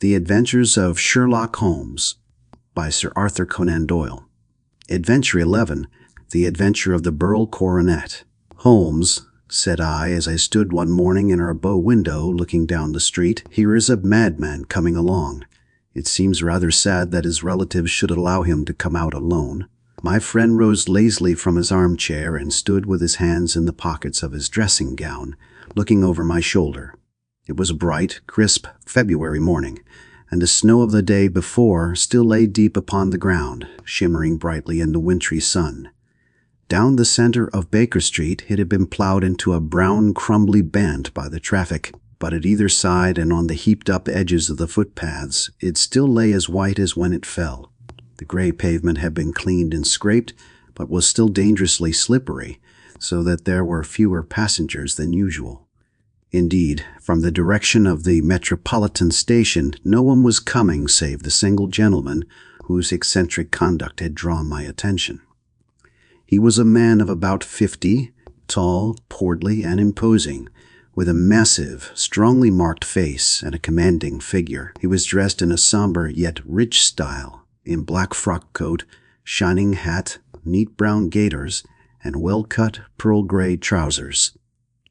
The Adventures of Sherlock Holmes by Sir Arthur Conan Doyle. Adventure 11, The Adventure of the Burl Coronet. Holmes, said I as I stood one morning in our bow window looking down the street, here is a madman coming along. It seems rather sad that his relatives should allow him to come out alone. My friend rose lazily from his armchair and stood with his hands in the pockets of his dressing gown, looking over my shoulder. It was a bright, crisp February morning, and the snow of the day before still lay deep upon the ground, shimmering brightly in the wintry sun. Down the center of Baker Street it had been plowed into a brown, crumbly band by the traffic, but at either side and on the heaped-up edges of the footpaths it still lay as white as when it fell. The gray pavement had been cleaned and scraped, but was still dangerously slippery, so that there were fewer passengers than usual. Indeed, from the direction of the Metropolitan Station, no one was coming save the single gentleman whose eccentric conduct had drawn my attention. He was a man of about 50, tall, portly, and imposing, with a massive, strongly marked face and a commanding figure. He was dressed in a somber yet rich style, in black frock coat, shining hat, neat brown gaiters, and well-cut pearl-gray trousers.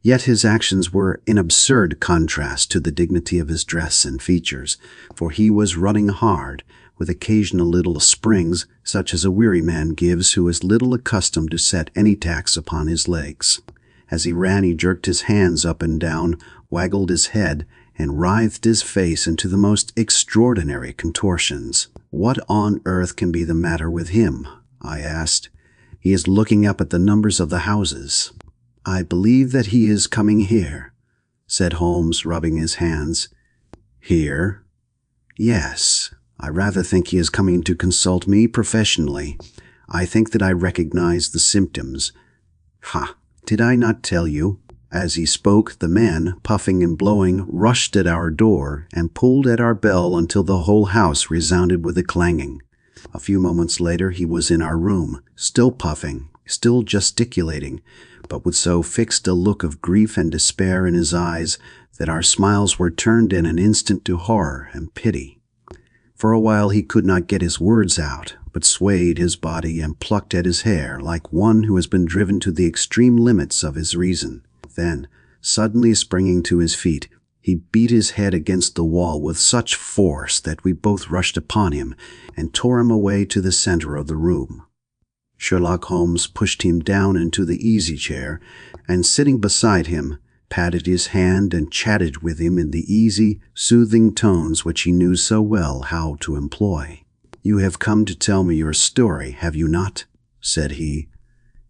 Yet his actions were in absurd contrast to the dignity of his dress and features, for he was running hard, with occasional little springs such as a weary man gives who is little accustomed to set any tax upon his legs. As he ran he jerked his hands up and down, waggled his head, and writhed his face into the most extraordinary contortions. "What on earth can be the matter with him?" I asked. "He is looking up at the numbers of the houses." "I believe that he is coming here," said Holmes, rubbing his hands. "Here?" "Yes. I rather think he is coming to consult me professionally. I think that I recognize the symptoms. Ha! Did I not tell you?" As he spoke, the man, puffing and blowing, rushed at our door and pulled at our bell until the whole house resounded with a clanging. A few moments later he was in our room, still puffing, still gesticulating, but with so fixed a look of grief and despair in his eyes that our smiles were turned in an instant to horror and pity. For a while he could not get his words out, but swayed his body and plucked at his hair like one who has been driven to the extreme limits of his reason. Then, suddenly springing to his feet, he beat his head against the wall with such force that we both rushed upon him and tore him away to the center of the room. Sherlock Holmes pushed him down into the easy-chair, and sitting beside him, patted his hand and chatted with him in the easy, soothing tones which he knew so well how to employ. "You have come to tell me your story, have you not?" said he.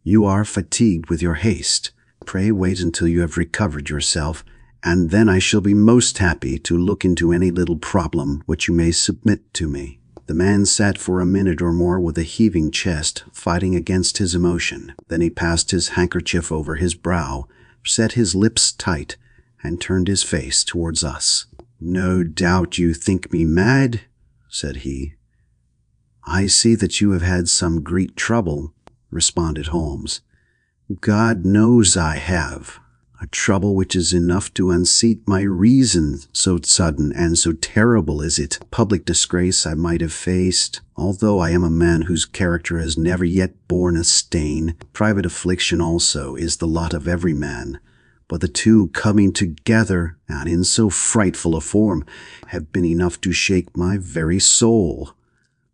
"You are fatigued with your haste. Pray wait until you have recovered yourself, and then I shall be most happy to look into any little problem which you may submit to me." The man sat for a minute or more with a heaving chest, fighting against his emotion. Then he passed his handkerchief over his brow, set his lips tight, and turned his face towards us. "No doubt you think me mad," said he. "I see that you have had some great trouble," responded Holmes. "God knows I have. A trouble which is enough to unseat my reason, so sudden and so terrible is it. Public disgrace I might have faced, although I am a man whose character has never yet borne a stain. Private affliction also is the lot of every man. But the two coming together, and in so frightful a form, have been enough to shake my very soul.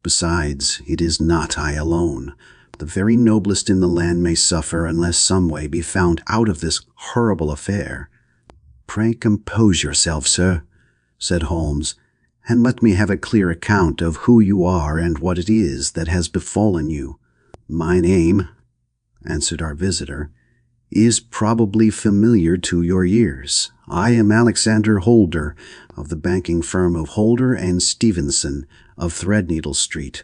Besides, it is not I alone. The very noblest in the land may suffer unless some way be found out of this horrible affair." "Pray compose yourself, sir," said Holmes, "and let me have a clear account of who you are and what it is that has befallen you." "My name," answered our visitor, "is probably familiar to your ears. I am Alexander Holder, of the banking firm of Holder and Stevenson, of Threadneedle Street."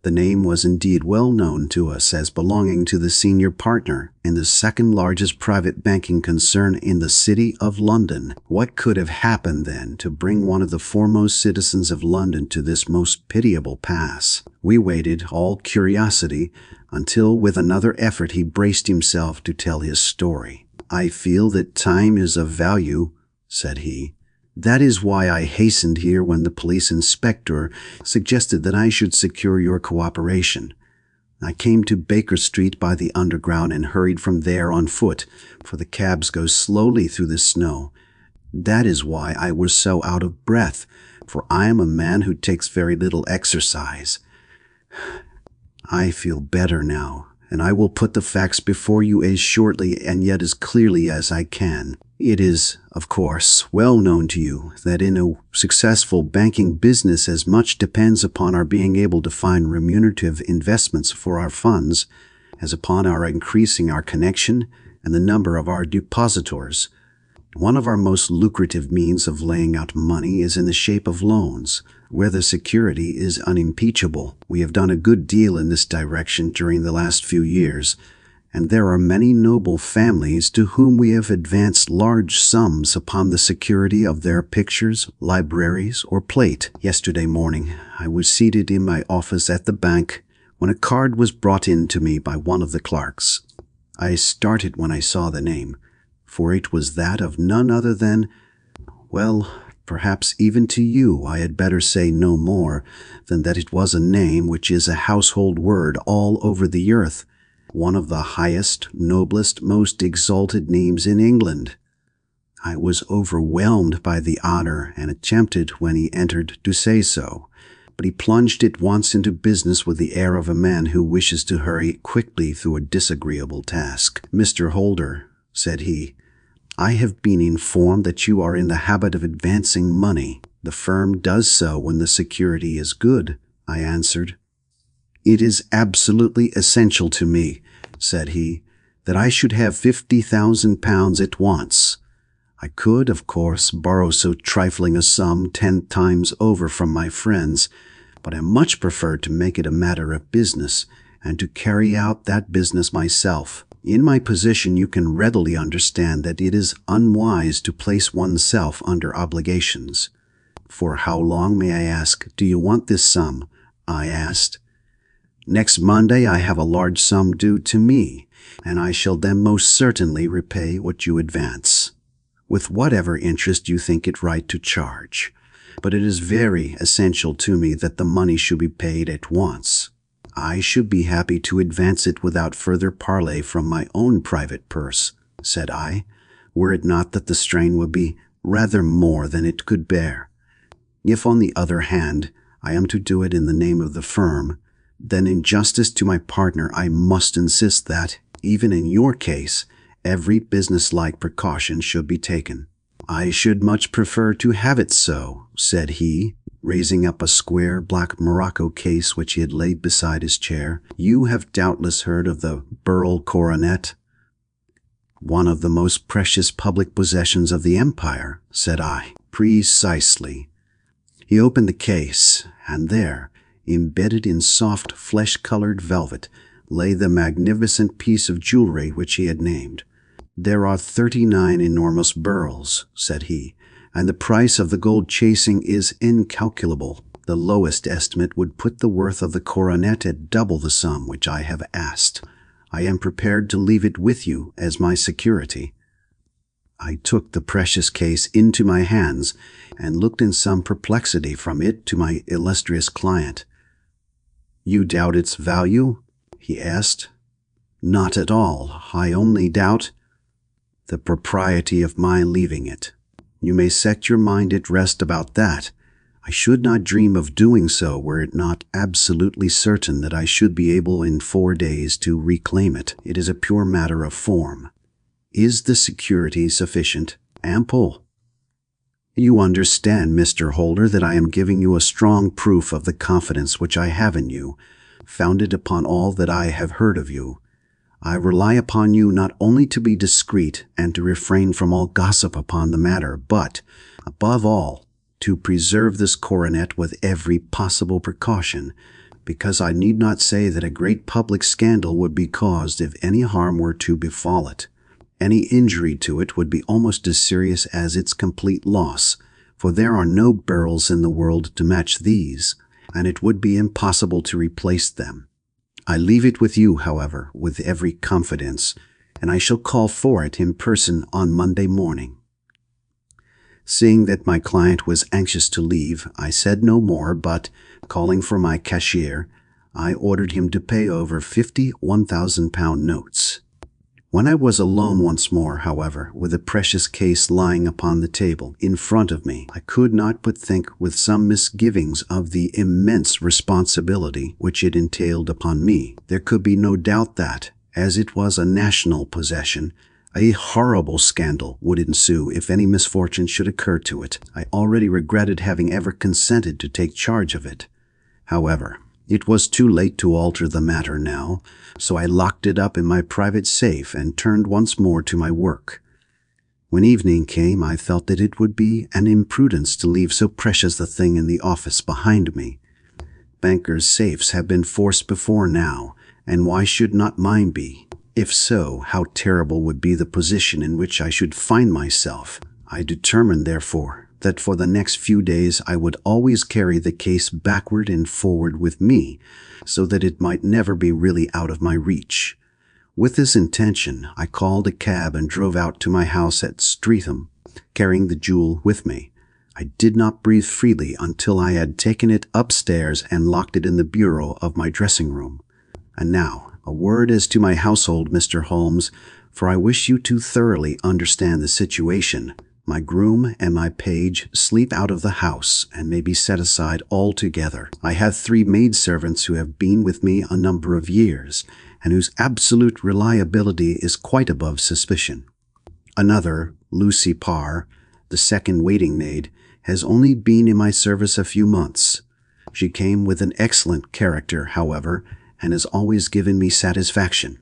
The name was indeed well known to us as belonging to the senior partner in the second largest private banking concern in the city of London. What could have happened then to bring one of the foremost citizens of London to this most pitiable pass? We waited, all curiosity, until with another effort he braced himself to tell his story. "I feel that time is of value," said he. That is why I hastened here when the police inspector suggested that I should secure your cooperation. I came to Baker Street by the Underground and hurried from there on foot, for the cabs go slowly through the snow. That is why I was so out of breath, for I am a man who takes very little exercise. I feel better now, and I will put the facts before you as shortly and yet as clearly as I can. It is, of course, well known to you that in a successful banking business as much depends upon our being able to find remunerative investments for our funds as upon our increasing our connection and the number of our depositors. One of our most lucrative means of laying out money is in the shape of loans, where the security is unimpeachable. We have done a good deal in this direction during the last few years, and there are many noble families to whom we have advanced large sums upon the security of their pictures, libraries, or plate. Yesterday morning, I was seated in my office at the bank when a card was brought in to me by one of the clerks. I started when I saw the name, for it was that of none other than, well, perhaps even to you I had better say no more than that it was a name which is a household word all over the earth, one of the highest, noblest, most exalted names in England. I was overwhelmed by the honor and attempted, when he entered, to say so, but he plunged at once into business with the air of a man who wishes to hurry quickly through a disagreeable task. "Mr. Holder," said he, "I have been informed that you are in the habit of advancing money. The firm does so when the security is good," I answered. "It is absolutely essential to me," said he, "that I should have £50,000 at once. I could, of course, borrow so trifling a sum 10 times over from my friends, but I much prefer to make it a matter of business, and to carry out that business myself. In my position you can readily understand that it is unwise to place oneself under obligations. For how long, may I ask, do you want this sum?" I asked. "Next Monday I have a large sum due to me, and I shall then most certainly repay what you advance, with whatever interest you think it right to charge. But it is very essential to me that the money should be paid at once. I should be happy to advance it without further parley from my own private purse," said I, "were it not that the strain would be rather more than it could bear. If, on the other hand, I am to do it in the name of the firm, then in justice to my partner I must insist that, even in your case, every business-like precaution should be taken." "I should much prefer to have it so," said he, raising up a square black morocco case which he had laid beside his chair. "You have doubtless heard of the Burl coronet?" "One of the most precious public possessions of the empire," said I. "Precisely." He opened the case, and there, embedded in soft flesh-colored velvet, lay the magnificent piece of jewelry which he had named. "There are 39 enormous burls," said he, "and the price of the gold chasing is incalculable. The lowest estimate would put the worth of the coronet at double the sum which I have asked. I am prepared to leave it with you as my security." I took the precious case into my hands and looked in some perplexity from it to my illustrious client. "You doubt its value?" he asked. "Not at all. I only doubt the propriety of my leaving it. You may set your mind at rest about that. I should not dream of doing so were it not absolutely certain that I should be able in 4 days to reclaim it. It is a pure matter of form. Is the security sufficient? Ample? You understand, Mr. Holder, that I am giving you a strong proof of the confidence which I have in you, founded upon all that I have heard of you. I rely upon you not only to be discreet and to refrain from all gossip upon the matter, but, above all, to preserve this coronet with every possible precaution, because I need not say that a great public scandal would be caused if any harm were to befall it. Any injury to it would be almost as serious as its complete loss, for there are no beryls in the world to match these, and it would be impossible to replace them. I leave it with you, however, with every confidence, and I shall call for it in person on Monday morning. Seeing that my client was anxious to leave, I said no more, but, calling for my cashier, I ordered him to pay over 50 £1,000 notes. When I was alone once more, however, with the precious case lying upon the table in front of me, I could not but think with some misgivings of the immense responsibility which it entailed upon me. There could be no doubt that, as it was a national possession, a horrible scandal would ensue if any misfortune should occur to it. I already regretted having ever consented to take charge of it. However, it was too late to alter the matter now, so I locked it up in my private safe and turned once more to my work. When evening came, I felt that it would be an imprudence to leave so precious a thing in the office behind me. Bankers' safes have been forced before now, and why should not mine be? If so, how terrible would be the position in which I should find myself. I determined, therefore, that for the next few days I would always carry the case backward and forward with me, so that it might never be really out of my reach. With this intention, I called a cab and drove out to my house at Streatham, carrying the jewel with me. I did not breathe freely until I had taken it upstairs and locked it in the bureau of my dressing room. And now, a word as to my household, Mr. Holmes, for I wish you to thoroughly understand the situation. My groom and my page sleep out of the house and may be set aside altogether. I have 3 maidservants who have been with me a number of years, and whose absolute reliability is quite above suspicion. Another, Lucy Parr, the second waiting maid, has only been in my service a few months. She came with an excellent character, however, and has always given me satisfaction.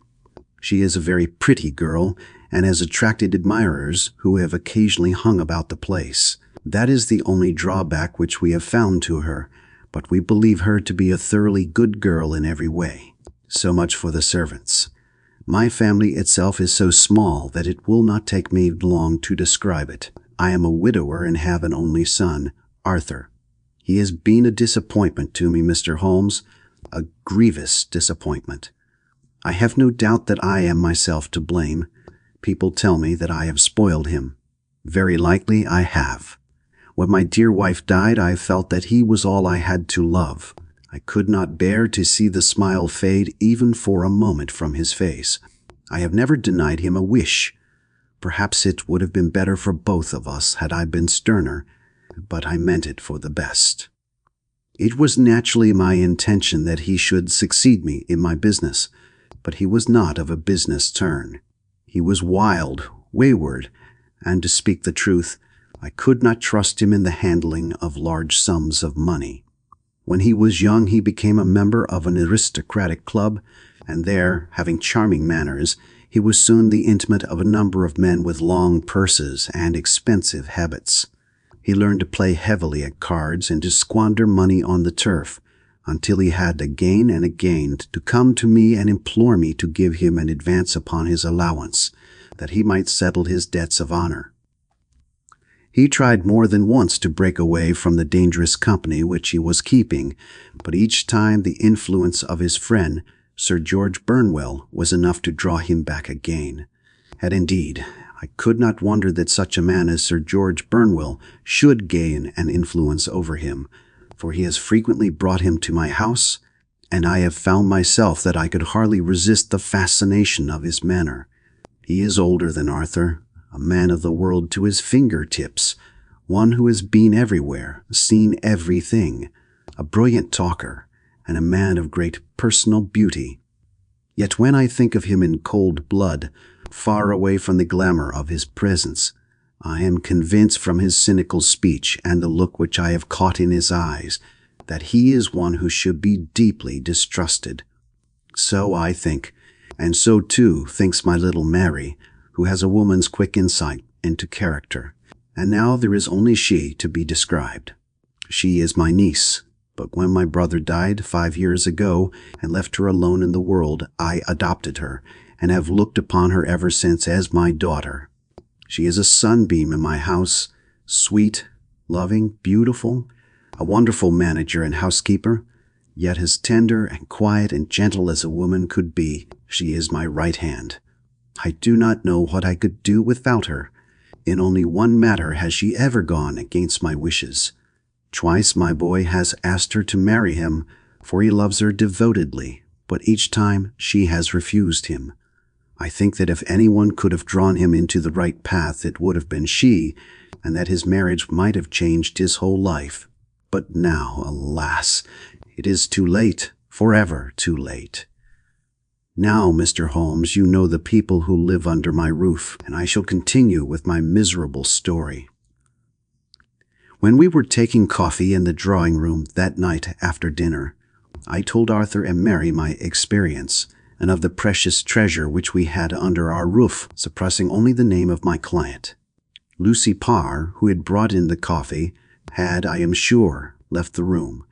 She is a very pretty girl, and has attracted admirers who have occasionally hung about the place. That is the only drawback which we have found to her, but we believe her to be a thoroughly good girl in every way. So much for the servants. My family itself is so small that it will not take me long to describe it. I am a widower and have an only son, Arthur. He has been a disappointment to me, Mr. Holmes, a grievous disappointment. I have no doubt that I am myself to blame. People tell me that I have spoiled him. Very likely I have. When my dear wife died, I felt that he was all I had to love. I could not bear to see the smile fade even for a moment from his face. I have never denied him a wish. Perhaps it would have been better for both of us had I been sterner, but I meant it for the best. It was naturally my intention that he should succeed me in my business, but he was not of a business turn. He was wild, wayward, and to speak the truth, I could not trust him in the handling of large sums of money. When he was young, he became a member of an aristocratic club, and there, having charming manners, he was soon the intimate of a number of men with long purses and expensive habits. He learned to play heavily at cards and to squander money on the turf, until he had again and again to come to me and implore me to give him an advance upon his allowance, that he might settle his debts of honor. He tried more than once to break away from the dangerous company which he was keeping, but each time the influence of his friend, Sir George Burnwell, was enough to draw him back again. And indeed, I could not wonder that such a man as Sir George Burnwell should gain an influence over him, for he has frequently brought him to my house, and I have found myself that I could hardly resist the fascination of his manner. He is older than Arthur, a man of the world to his fingertips, one who has been everywhere, seen everything, a brilliant talker, and a man of great personal beauty. Yet when I think of him in cold blood, far away from the glamour of his presence, I am convinced from his cynical speech and the look which I have caught in his eyes that he is one who should be deeply distrusted. So I think, and so too thinks my little Mary, who has a woman's quick insight into character. And now there is only she to be described. She is my niece, but when my brother died 5 years ago and left her alone in the world, I adopted her, and have looked upon her ever since as my daughter. She is a sunbeam in my house, sweet, loving, beautiful, a wonderful manager and housekeeper, yet as tender and quiet and gentle as a woman could be. She is my right hand. I do not know what I could do without her. In only one matter has she ever gone against my wishes. Twice my boy has asked her to marry him, for he loves her devotedly, but each time she has refused him. I think that if anyone could have drawn him into the right path, it would have been she, and that his marriage might have changed his whole life. But now, alas, it is too late, forever too late. Now, Mr. Holmes, you know the people who live under my roof, and I shall continue with my miserable story. When we were taking coffee in the drawing-room that night after dinner, I told Arthur and Mary my experience, and of the precious treasure which we had under our roof, suppressing only the name of my client. Lucy Parr, who had brought in the coffee, had, I am sure, left the room,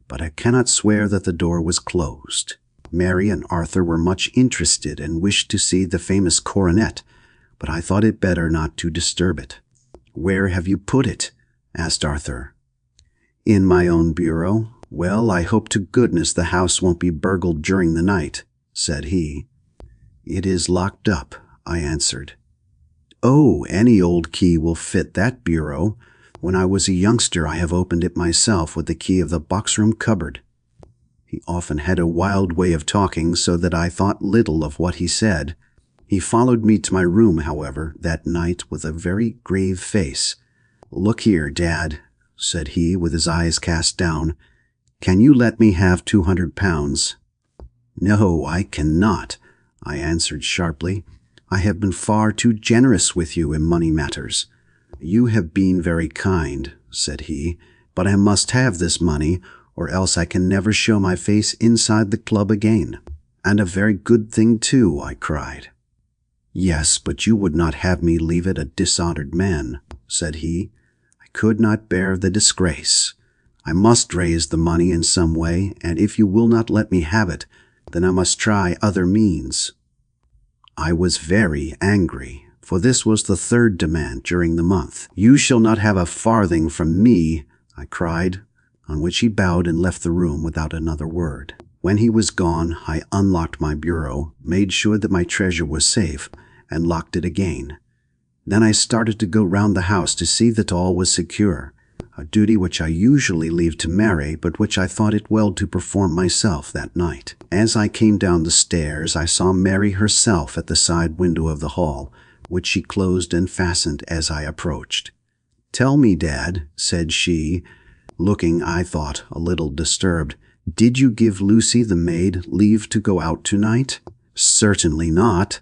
but I cannot swear that the door was closed. Mary and Arthur were much interested and wished to see the famous coronet, but I thought it better not to disturb it. "Where have you put it?" asked Arthur. "In my own bureau. Well, I hope to goodness the house won't be burgled during the night," said he. "It is locked up," I answered. "Oh, any old key will fit that bureau. When I was a youngster, I have opened it myself with the key of the box-room cupboard." He often had a wild way of talking, so that I thought little of what he said. He followed me to my room, however, that night with a very grave face. "Look here, Dad," said he, with his eyes cast down. "Can you let me have £200? "No, I cannot," I answered sharply. "I have been far too generous with you in money matters." "You have been very kind," said he, "but I must have this money, or else I can never show my face inside the club again." "And a very good thing too," I cried. "Yes, but you would not have me leave it a dishonored man," said he. "I could not bear the disgrace. I must raise the money in some way, and if you will not let me have it, then I must try other means." I was very angry, for this was the third demand during the month. "You shall not have a farthing from me," I cried, on which he bowed and left the room without another word. When he was gone, I unlocked my bureau, made sure that my treasure was safe, and locked it again. Then I started to go round the house to see that all was secure, a duty which I usually leave to Mary, but which I thought it well to perform myself that night. As I came down the stairs, I saw Mary herself at the side window of the hall, which she closed and fastened as I approached. "Tell me, Dad," said she, looking, I thought, a little disturbed, "did you give Lucy the maid leave to go out tonight?" "Certainly not.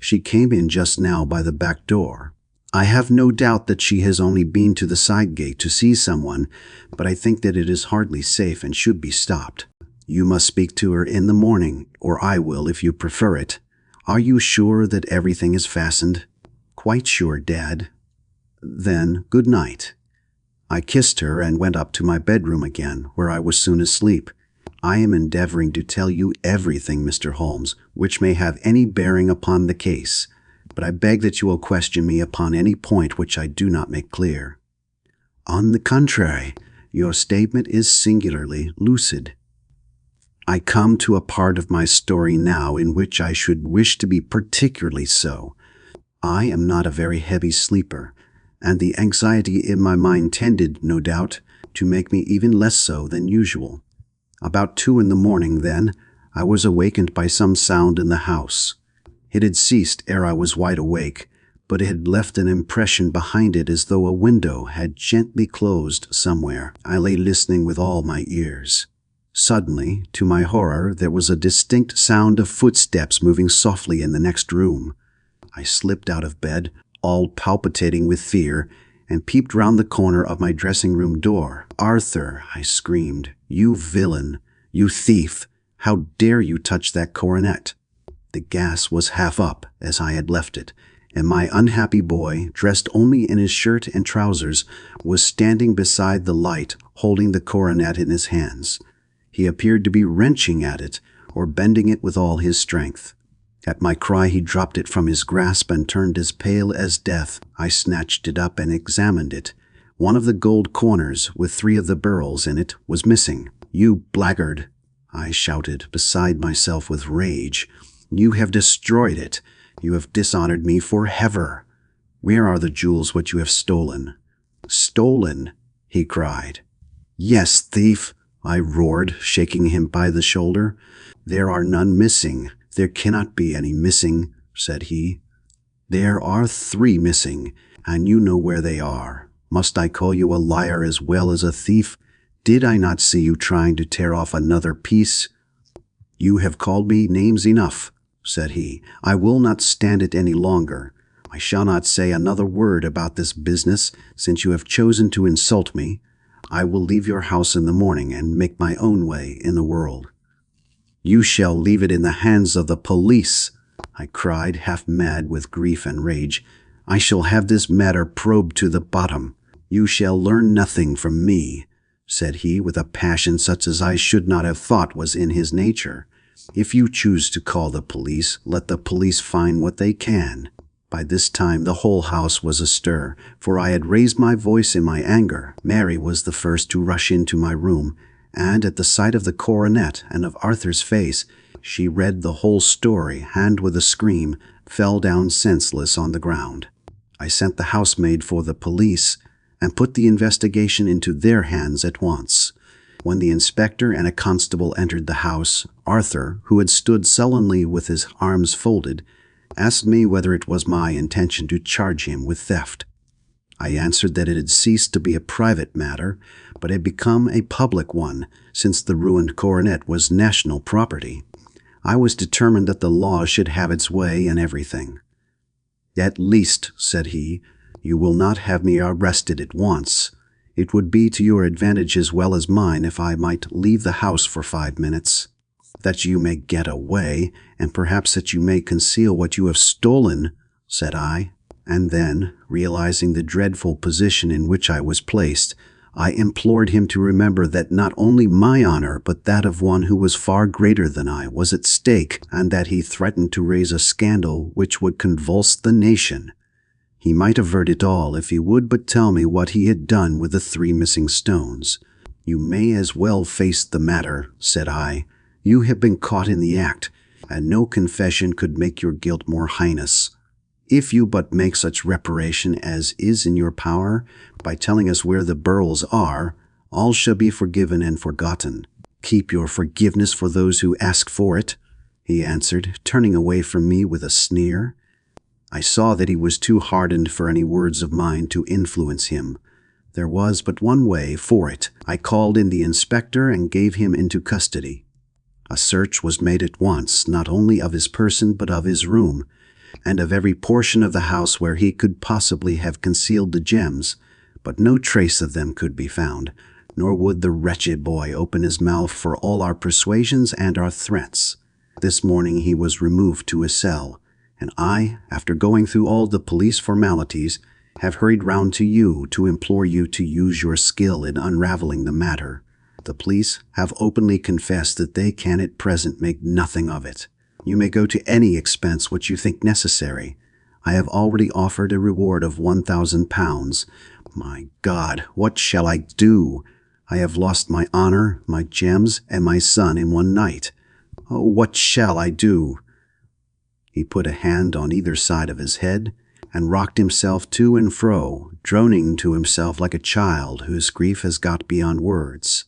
She came in just now by the back door. I have no doubt that she has only been to the side gate to see someone, but I think that it is hardly safe and should be stopped. You must speak to her in the morning, or I will if you prefer it. Are you sure that everything is fastened?" "Quite sure, Dad." "Then, good night." I kissed her and went up to my bedroom again, where I was soon asleep. I am endeavoring to tell you everything, Mr. Holmes, which may have any bearing upon the case, but I beg that you will question me upon any point which I do not make clear. On the contrary, your statement is singularly lucid. I come to a part of my story now in which I should wish to be particularly so. I am not a very heavy sleeper, and the anxiety in my mind tended, no doubt, to make me even less so than usual. About 2 in the morning, then, I was awakened by some sound in the house. It had ceased ere I was wide awake, but it had left an impression behind it as though a window had gently closed somewhere. I lay listening with all my ears. Suddenly, to my horror, there was a distinct sound of footsteps moving softly in the next room. I slipped out of bed, all palpitating with fear, and peeped round the corner of my dressing-room door. "Arthur," I screamed, "you villain, you thief, how dare you touch that coronet?" The gas was half up, as I had left it, and my unhappy boy, dressed only in his shirt and trousers, was standing beside the light, holding the coronet in his hands. He appeared to be wrenching at it, or bending it with all his strength. At my cry he dropped it from his grasp and turned as pale as death. I snatched it up and examined it. One of the gold corners, with 3 of the beryls in it, was missing. "You blackguard!" I shouted, beside myself with rage. "You have destroyed it. You have dishonored me forever." Where are the jewels which you have stolen?" "Stolen?" he cried. "Yes, thief," I roared, shaking him by the shoulder. "There are none missing. There cannot be any missing," said he. "There are 3 missing, and you know where they are. Must I call you a liar as well as a thief? Did I not see you trying to tear off another piece?" "You have called me names enough," said he. "I will not stand it any longer. I shall not say another word about this business, since you have chosen to insult me. I will leave your house in the morning and make my own way in the world." "You shall leave it in the hands of the police," I cried, half mad with grief and rage. "I shall have this matter probed to the bottom." "You shall learn nothing from me," said he, with a passion such as I should not have thought was in his nature. "If you choose to call the police, let the police find what they can." By this time the whole house was astir, for I had raised my voice in my anger. Mary was the first to rush into my room, and at the sight of the coronet and of Arthur's face, she read the whole story and with a scream fell down senseless on the ground. I sent the housemaid for the police and put the investigation into their hands at once. When the inspector and a constable entered the house, Arthur, who had stood sullenly with his arms folded, asked me whether it was my intention to charge him with theft. I answered that it had ceased to be a private matter, but had become a public one, since the ruined coronet was national property. I was determined that the law should have its way in everything. "At least," said he, "you will not have me arrested at once. It would be to your advantage as well as mine if I might leave the house for 5 minutes. That you may get away, and perhaps that you may conceal what you have stolen," said I. And then, realizing the dreadful position in which I was placed, I implored him to remember that not only my honor, but that of one who was far greater than I, was at stake, and that he threatened to raise a scandal which would convulse the nation. He might avert it all if he would but tell me what he had done with the 3 missing stones. "You may as well face the matter," said I. "You have been caught in the act, and no confession could make your guilt more heinous. If you but make such reparation as is in your power, by telling us where the beryls are, all shall be forgiven and forgotten." "Keep your forgiveness for those who ask for it," he answered, turning away from me with a sneer. I saw that he was too hardened for any words of mine to influence him. There was but one way for it. I called in the inspector and gave him into custody. A search was made at once, not only of his person but of his room, and of every portion of the house where he could possibly have concealed the gems, but no trace of them could be found, nor would the wretched boy open his mouth for all our persuasions and our threats. This morning he was removed to a cell, and I, after going through all the police formalities, have hurried round to you to implore you to use your skill in unraveling the matter. The police have openly confessed that they can at present make nothing of it. You may go to any expense which you think necessary. I have already offered a reward of £1,000. My God, what shall I do? I have lost my honor, my gems, and my son in one night. Oh, what shall I do?" He put a hand on either side of his head and rocked himself to and fro, droning to himself like a child whose grief has got beyond words.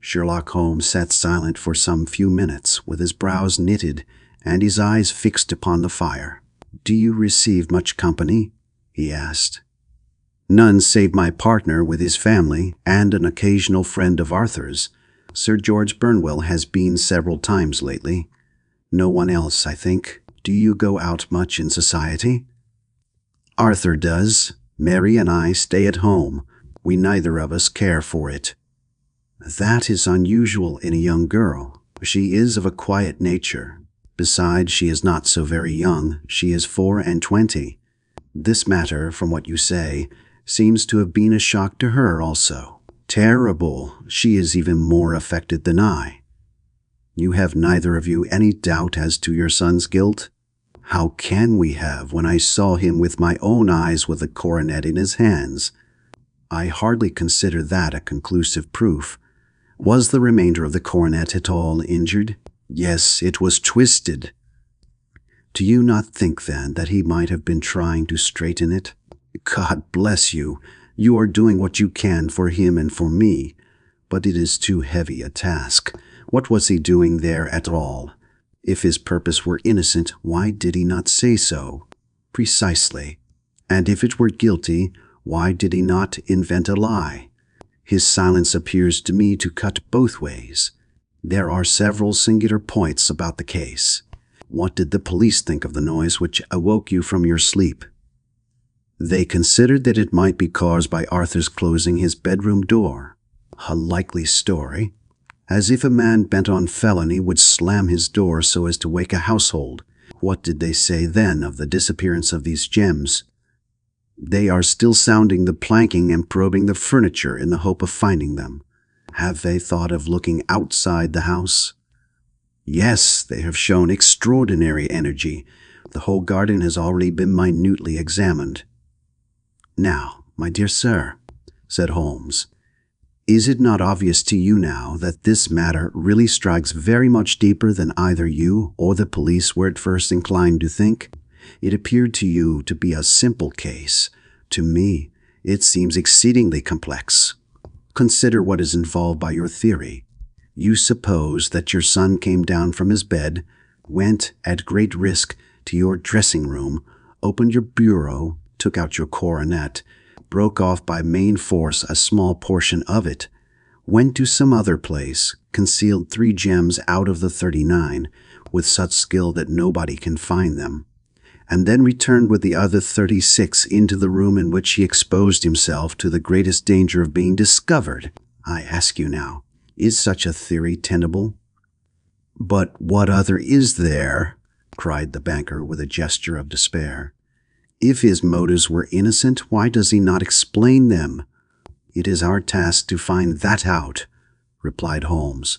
Sherlock Holmes sat silent for some few minutes, with his brows knitted and his eyes fixed upon the fire. "Do you receive much company?" he asked. "None save my partner with his family and an occasional friend of Arthur's. Sir George Burnwell has been several times lately. No one else, I think. Do you go out much in society?" "Arthur does. Mary and I stay at home. We neither of us care for it." "That is unusual in a young girl. She is of a quiet nature. Besides, she is not so very young. She is 24. This matter, from what you say, seems to have been a shock to her also." "Terrible. She is even more affected than I." "You have neither of you any doubt as to your son's guilt?" "How can we have when I saw him with my own eyes with a coronet in his hands?" "I hardly consider that a conclusive proof. Was the remainder of the coronet at all injured?" "Yes, it was twisted." "Do you not think, then, that he might have been trying to straighten it?" God bless you. You are doing what you can for him and for me, but it is too heavy a task. What was he doing there at all? If his purpose were innocent, why did he not say so? Precisely. And if it were guilty, why did he not invent a lie? His silence appears to me to cut both ways. There are several singular points about the case. What did the police think of the noise which awoke you from your sleep? They considered that it might be caused by Arthur's closing his bedroom door. A likely story. As if a man bent on felony would slam his door so as to wake a household. What did they say then of the disappearance of these gems? They are still sounding the planking and probing the furniture in the hope of finding them. Have they thought of looking outside the house? Yes, they have shown extraordinary energy. The whole garden has already been minutely examined. Now, my dear sir, said Holmes, is it not obvious to you now that this matter really strikes very much deeper than either you or the police were at first inclined to think? It appeared to you to be a simple case. To me, it seems exceedingly complex. Consider what is involved by your theory. You suppose that your son came down from his bed, went at great risk to your dressing room, opened your bureau, took out your coronet, broke off by main force a small portion of it, went to some other place, concealed 3 gems out of the 39, with such skill that nobody can find them, and then returned with the other 36 into the room in which he exposed himself to the greatest danger of being discovered. I ask you now, is such a theory tenable? But what other is there? Cried the banker with a gesture of despair. If his motives were innocent, why does he not explain them? It is our task to find that out, replied Holmes.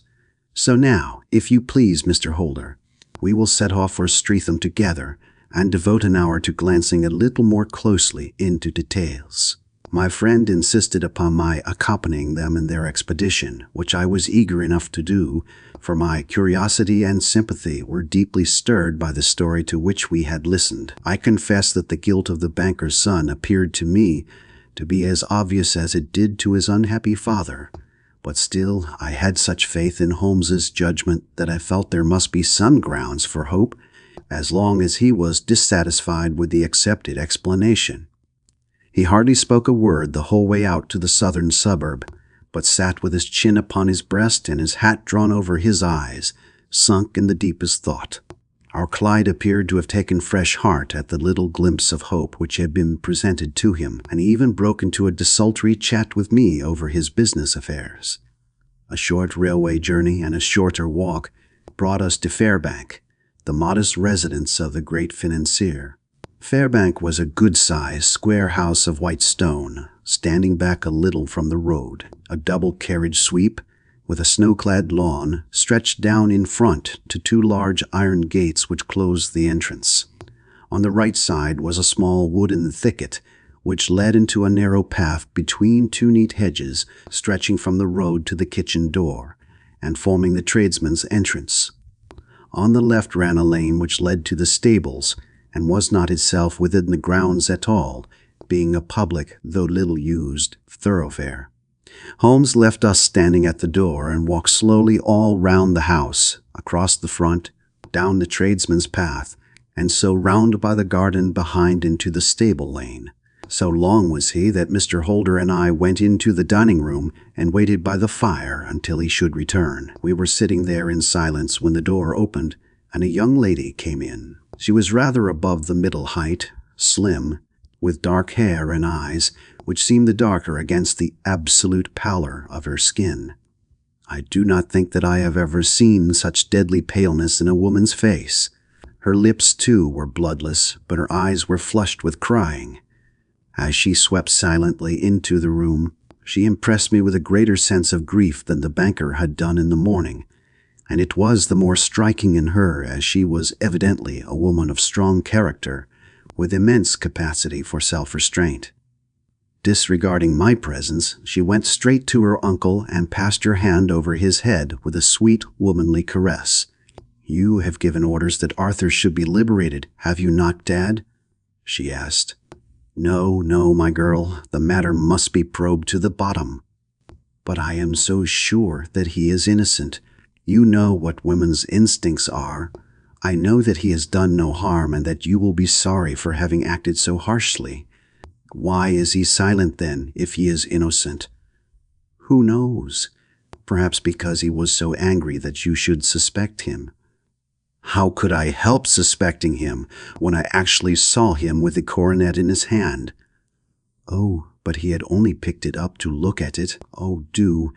So now, if you please, Mr. Holder, we will set off for Streatham together and devote an hour to glancing a little more closely into details. My friend insisted upon my accompanying them in their expedition, which I was eager enough to do, for my curiosity and sympathy were deeply stirred by the story to which we had listened. I confess that the guilt of the banker's son appeared to me to be as obvious as it did to his unhappy father, but still I had such faith in Holmes's judgment that I felt there must be some grounds for hope, as long as he was dissatisfied with the accepted explanation. He hardly spoke a word the whole way out to the southern suburb, but sat with his chin upon his breast and his hat drawn over his eyes, sunk in the deepest thought. Our Clyde appeared to have taken fresh heart at the little glimpse of hope which had been presented to him, and he even broke into a desultory chat with me over his business affairs. A short railway journey and a shorter walk brought us to Fairbank, the modest residence of the great financier. Fairbank was a good-sized, square house of white stone, standing back a little from the road, a double-carriage sweep, with a snow-clad lawn stretched down in front to 2 large iron gates which closed the entrance. On the right side was a small wooden thicket, which led into a narrow path between 2 neat hedges stretching from the road to the kitchen door, and forming the tradesman's entrance. On the left ran a lane which led to the stables, and was not itself within the grounds at all, being a public, though little used, thoroughfare. Holmes left us standing at the door and walked slowly all round the house, across the front, down the tradesman's path, and so round by the garden behind into the stable lane. So long was he that Mr. Holder and I went into the dining room and waited by the fire until he should return. We were sitting there in silence when the door opened, and a young lady came in. She was rather above the middle height, slim, with dark hair and eyes, which seemed the darker against the absolute pallor of her skin. I do not think that I have ever seen such deadly paleness in a woman's face. Her lips, too, were bloodless, but her eyes were flushed with crying. As she swept silently into the room, she impressed me with a greater sense of grief than the banker had done in the morning, and it was the more striking in her as she was evidently a woman of strong character, with immense capacity for self-restraint. Disregarding my presence, she went straight to her uncle and passed her hand over his head with a sweet, womanly caress. "You have given orders that Arthur should be liberated, have you not, Dad?" she asked. No, no, my girl, the matter must be probed to the bottom. But I am so sure that he is innocent. You know what women's instincts are. I know that he has done no harm and that you will be sorry for having acted so harshly. Why is he silent then, if he is innocent? Who knows? Perhaps because he was so angry that you should suspect him. How could I help suspecting him when I actually saw him with the coronet in his hand? Oh, but he had only picked it up to look at it. Oh, do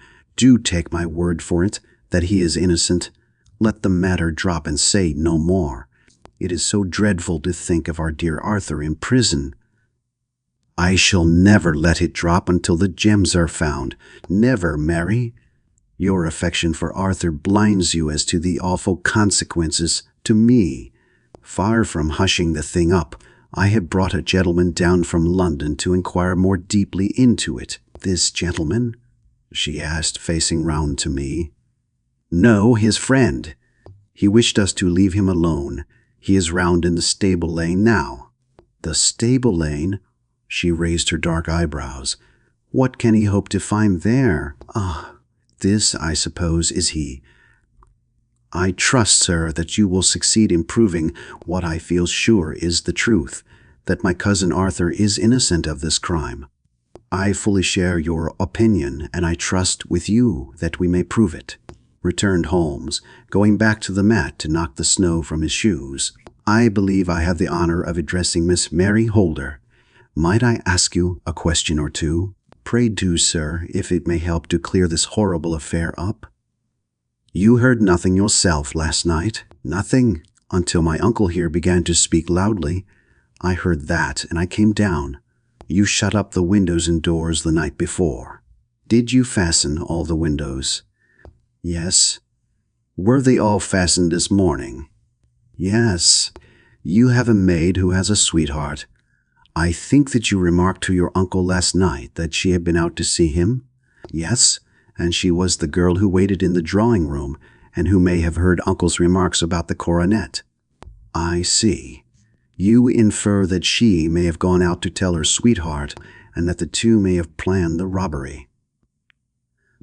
take my word for it that he is innocent. Let the matter drop and say no more. It is so dreadful to think of our dear Arthur in prison. I shall never let it drop until the gems are found. Never, Mary. Your affection for Arthur blinds you as to the awful consequences to me. Far from hushing the thing up, I have brought a gentleman down from London to inquire more deeply into it. This gentleman? She asked, facing round to me. No, his friend. He wished us to leave him alone. He is round in the stable lane now. The stable lane? She raised her dark eyebrows. What can he hope to find there? This, I suppose, is he. I trust, sir, that you will succeed in proving what I feel sure is the truth, that my cousin Arthur is innocent of this crime. I fully share your opinion, and I trust with you that we may prove it, returned Holmes, going back to the mat to knock the snow from his shoes. I believe I have the honor of addressing Miss Mary Holder. Might I ask you a question or two? Pray do, sir, if it may help to clear this horrible affair up. You heard nothing yourself last night? Nothing, until my uncle here began to speak loudly. I heard that, and I came down. You shut up the windows and doors the night before. Did you fasten all the windows? Yes. Were they all fastened this morning? Yes. You have a maid who has a sweetheart. I think that you remarked to your uncle last night that she had been out to see him? Yes, and she was the girl who waited in the drawing-room and who may have heard uncle's remarks about the coronet. I see. You infer that she may have gone out to tell her sweetheart and that the two may have planned the robbery.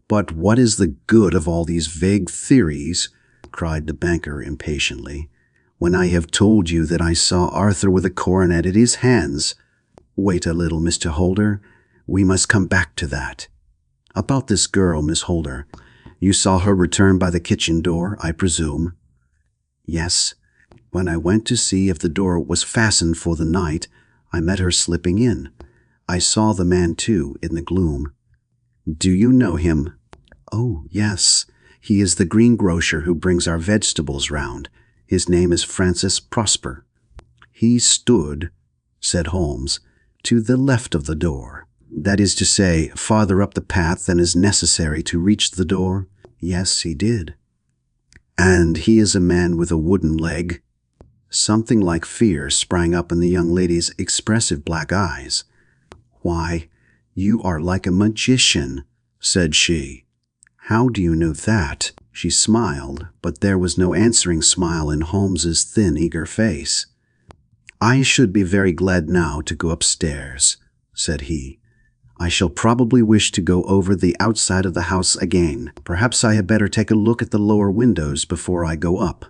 But what is the good of all these vague theories, cried the banker impatiently, when I have told you that I saw Arthur with a coronet in his hands? Wait a little, Mr. Holder. We must come back to that. About this girl, Miss Holder. You saw her return by the kitchen door, I presume? Yes. When I went to see if the door was fastened for the night, I met her slipping in. I saw the man, too, in the gloom. Do you know him? Oh, yes. He is the greengrocer who brings our vegetables round. His name is Francis Prosper. He stood, said Holmes, to the left of the door. That is to say, farther up the path than is necessary to reach the door? Yes, he did. And he is a man with a wooden leg? Something like fear sprang up in the young lady's expressive black eyes. Why, you are like a magician, said she. How do you know that? She smiled, but there was no answering smile in Holmes's thin, eager face. I should be very glad now to go upstairs, said he. I shall probably wish to go over the outside of the house again. Perhaps I had better take a look at the lower windows before I go up.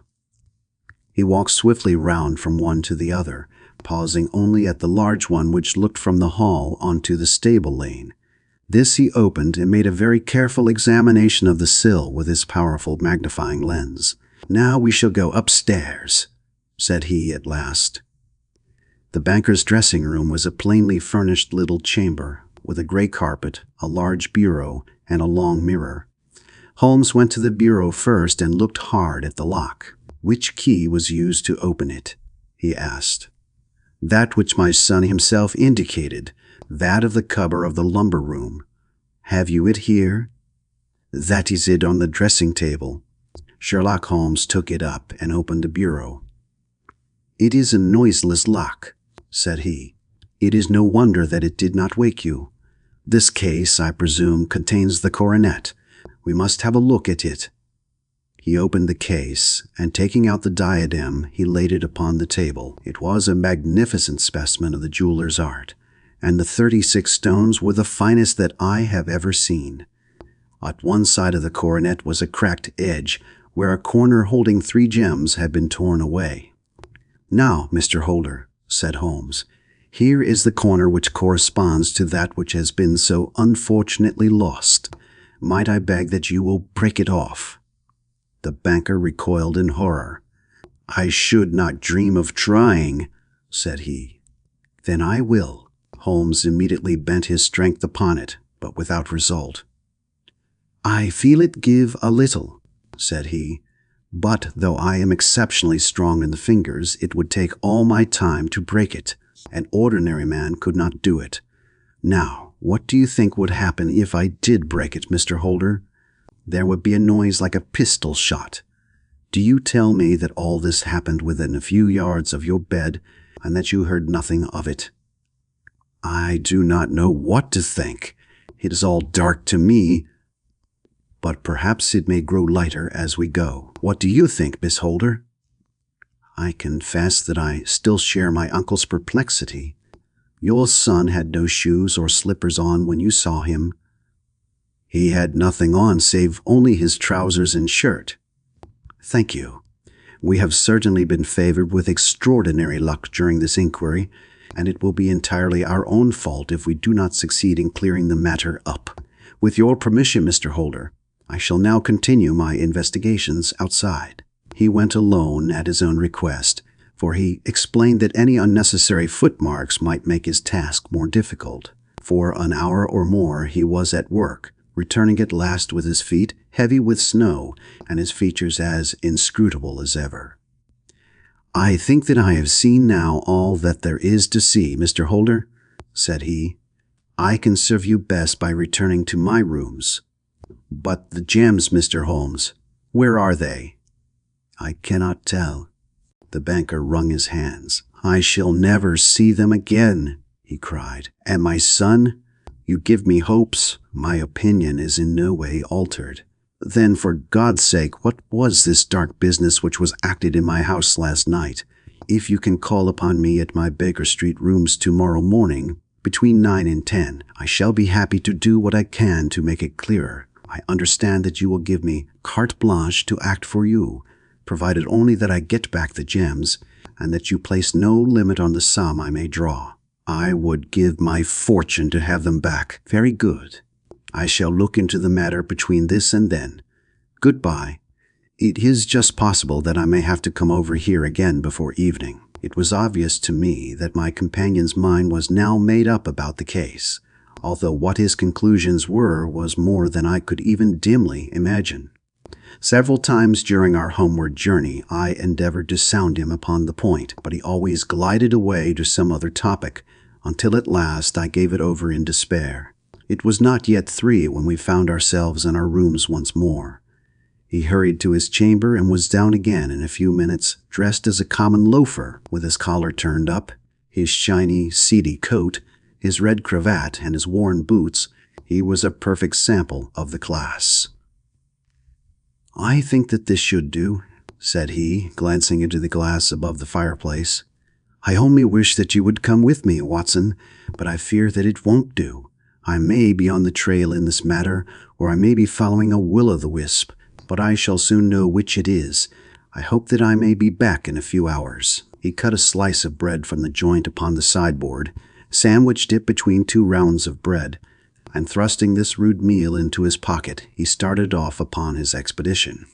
He walked swiftly round from one to the other, pausing only at the large one which looked from the hall onto the stable lane. This he opened and made a very careful examination of the sill with his powerful magnifying lens. Now we shall go upstairs, said he at last. The banker's dressing room was a plainly furnished little chamber, with a grey carpet, a large bureau, and a long mirror. Holmes went to the bureau first and looked hard at the lock. Which key was used to open it? He asked. That which my son himself indicated, that of the cupboard of the lumber room. Have you it here? That is it on the dressing table. Sherlock Holmes took it up and opened the bureau. It is a noiseless lock, said he. It is no wonder that it did not wake you. This case, I presume, contains the coronet. We must have a look at it. He opened the case, and taking out the diadem, he laid it upon the table. It was a magnificent specimen of the jeweler's art, and the 36 stones were the finest that I have ever seen. At one side of the coronet was a cracked edge, where a corner holding 3 gems had been torn away. "Now, Mr. Holder," said Holmes, "here is the corner which corresponds to that which has been so unfortunately lost. Might I beg that you will break it off?" The banker recoiled in horror. "I should not dream of trying," said he. "Then I will." Holmes immediately bent his strength upon it, but without result. "I feel it give a little," said he, "but though I am exceptionally strong in the fingers, it would take all my time to break it. An ordinary man could not do it. Now, what do you think would happen if I did break it, Mr. Holder? There would be a noise like a pistol shot. Do you tell me that all this happened within a few yards of your bed, and that you heard nothing of it?" "I do not know what to think. It is all dark to me, but perhaps it may grow lighter as we go. What do you think, Miss Holder?" I confess that I still share my uncle's perplexity. "Your son had no shoes or slippers on when you saw him." "He had nothing on save only his trousers and shirt." "Thank you. We have certainly been favored with extraordinary luck during this inquiry, and it will be entirely our own fault if we do not succeed in clearing the matter up. With your permission, Mr. Holder, I shall now continue my investigations outside." He went alone at his own request, for he explained that any unnecessary footmarks might make his task more difficult. For an hour or more he was at work, returning at last with his feet heavy with snow and his features as inscrutable as ever. "I think that I have seen now all that there is to see, Mr. Holder," said he. "I can serve you best by returning to my rooms. But the gems, Mr. Holmes, where are they?" "I cannot tell." The banker wrung his hands. "I shall never see them again," he cried. "And my son? You give me hopes. My opinion is in no way altered." "Then, for God's sake, what was this dark business which was acted in my house last night? If you can call upon me at my Baker Street rooms tomorrow morning, between 9 and 10, I shall be happy to do what I can to make it clearer. I understand that you will give me carte blanche to act for you, provided only that I get back the gems, and that you place no limit on the sum I may draw. I would give my fortune to have them back. Very good. I shall look into the matter between this and then. Goodbye. It is just possible that I may have to come over here again before evening." It was obvious to me that my companion's mind was now made up about the case, although what his conclusions were was more than I could even dimly imagine. Several times during our homeward journey I endeavored to sound him upon the point, but he always glided away to some other topic, until at last I gave it over in despair. It was not yet 3 when we found ourselves in our rooms once more. He hurried to his chamber and was down again in a few minutes, dressed as a common loafer, with his collar turned up, his shiny, seedy coat, his red cravat, and his worn boots. He was a perfect sample of the class. "I think that this should do," said he, glancing into the glass above the fireplace. "I only wish that you would come with me, Watson, but I fear that it won't do. I may be on the trail in this matter, or I may be following a will-o'-the-wisp, but I shall soon know which it is. I hope that I may be back in a few hours." He cut a slice of bread from the joint upon the sideboard, sandwiched it between 2 rounds of bread, and thrusting this rude meal into his pocket, he started off upon his expedition.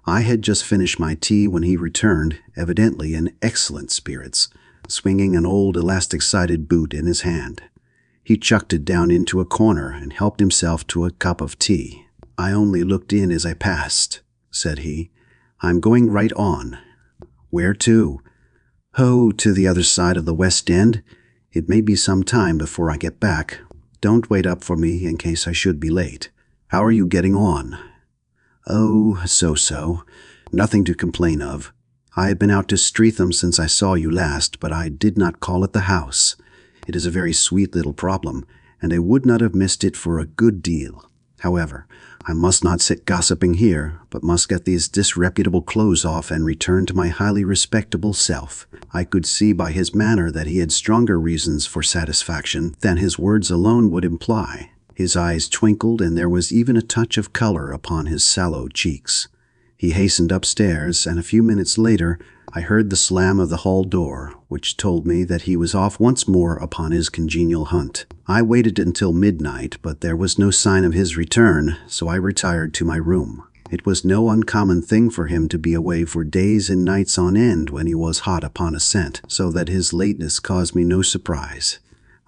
I had just finished my tea when he returned, evidently in excellent spirits, swinging an old elastic-sided boot in his hand. He chucked it down into a corner and helped himself to a cup of tea. "I only looked in as I passed," said he. "I'm going right on." "Where to?" "Oh, to the other side of the West End. It may be some time before I get back. Don't wait up for me in case I should be late." "How are you getting on?" "Oh, so-so. Nothing to complain of. I have been out to Streatham since I saw you last, but I did not call at the house. It is a very sweet little problem, and I would not have missed it for a good deal. However, I must not sit gossiping here, but must get these disreputable clothes off and return to my highly respectable self. I could see by his manner that he had stronger reasons for satisfaction than his words alone would imply. His eyes twinkled, and there was even a touch of color upon his sallow cheeks. He hastened upstairs, and a few minutes later I heard the slam of the hall door, which told me that he was off once more upon his congenial hunt. I waited until midnight, but there was no sign of his return, so I retired to my room. It was no uncommon thing for him to be away for days and nights on end when he was hot upon a scent, so that his lateness caused me no surprise.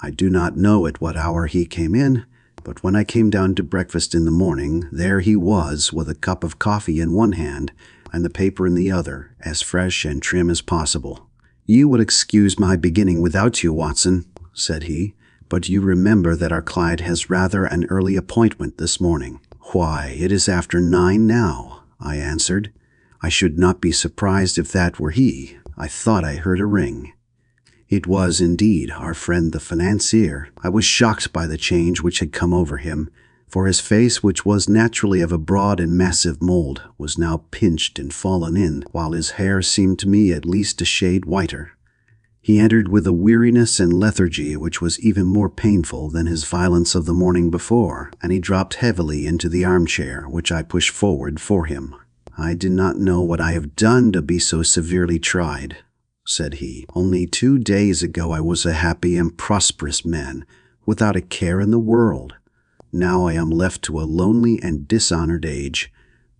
I do not know at what hour he came in, but when I came down to breakfast in the morning, there he was with a cup of coffee in one hand and the paper in the other, as fresh and trim as possible. "You will excuse my beginning without you, Watson," said he, "but you remember that our client has rather an early appointment this morning." "Why, it is after 9 now," I answered. "I should not be surprised if that were he. I thought I heard a ring." It was indeed our friend the financier. I was shocked by the change which had come over him, for his face, which was naturally of a broad and massive mold, was now pinched and fallen in, while his hair seemed to me at least a shade whiter. He entered with a weariness and lethargy which was even more painful than his violence of the morning before, and he dropped heavily into the armchair, which I pushed forward for him. "I do not know what I have done to be so severely tried," said he. "Only 2 days ago I was a happy and prosperous man, without a care in the world. Now I am left to a lonely and dishonored age.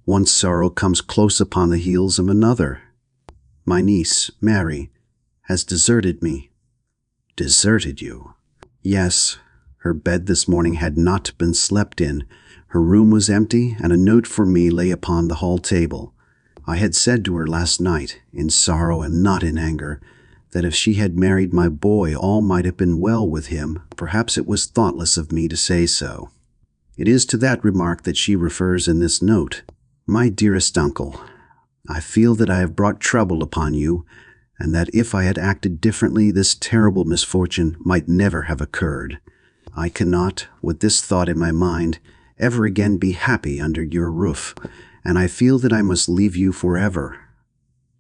One sorrow comes close upon the heels of another. My niece, Mary, has deserted me." "Deserted you?" "Yes. Her bed this morning had not been slept in. Her room was empty, and a note for me lay upon the hall table. I had said to her last night, in sorrow and not in anger, that if she had married my boy all might have been well with him. Perhaps it was thoughtless of me to say so. It is to that remark that she refers in this note. My dearest uncle, I feel that I have brought trouble upon you, and that if I had acted differently, this terrible misfortune might never have occurred. I cannot, with this thought in my mind, ever again be happy under your roof, and I feel that I must leave you forever.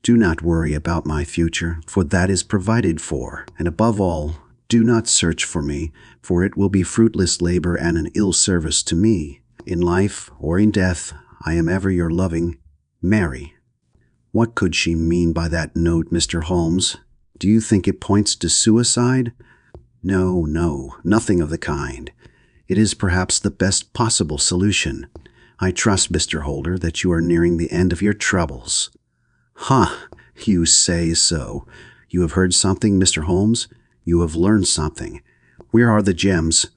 Do not worry about my future, for that is provided for, and above all, do not search for me, for it will be fruitless labor and an ill service to me. In life or in death, I am ever your loving Mary." What could she mean by that note, Mr. Holmes? Do you think it points to suicide? No, nothing of the kind. It is perhaps the best possible solution. I trust, Mr. Holder, that you are nearing the end of your troubles. You say so. You have heard something, Mr. Holmes? You have learned something. Where are the gems?